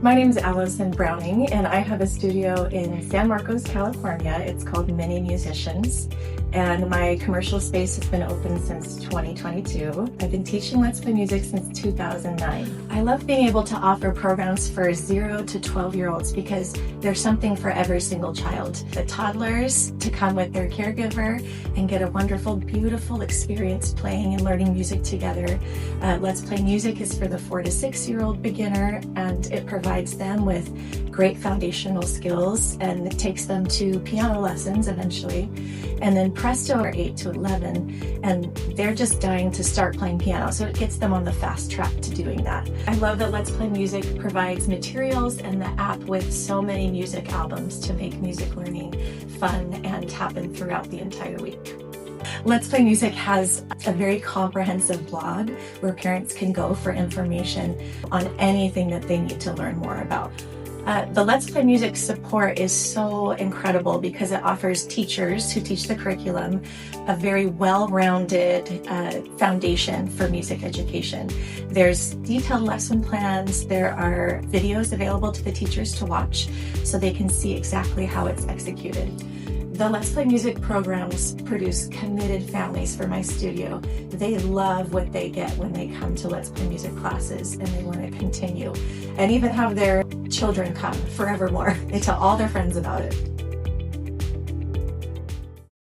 My name is Allison Browning, and I have a studio in San Marcos, California. It's called Mini Musicians, and my commercial space has been open since 2022. I've been teaching Let's Play music since 2009. I love being able to offer programs for 0 to 12-year-olds because there's something for every single child. The toddlers to come with their caregiver and get a wonderful, beautiful experience playing and learning music together. Let's Play music is for the 4 to 6-year-old beginner, and it provides them with great foundational skills, and it takes them to piano lessons eventually. And then Presto are 8 to 11, and they're just dying to start playing piano, so it gets them on the fast track to doing that. I love that Let's Play Music provides materials and the app with so many music albums to make music learning fun and happen throughout the entire week. Let's Play Music has a very comprehensive blog where parents can go for information on anything that they need to learn more about. The Let's Play Music support is so incredible because it offers teachers who teach the curriculum a very well-rounded foundation for music education. There's detailed lesson plans, there are videos available to the teachers to watch so they can see exactly how it's executed. The Let's Play Music programs produce committed families for my studio. They love what they get when they come to Let's Play Music classes, and they want to continue and even have their children come forevermore. They tell all their friends about it.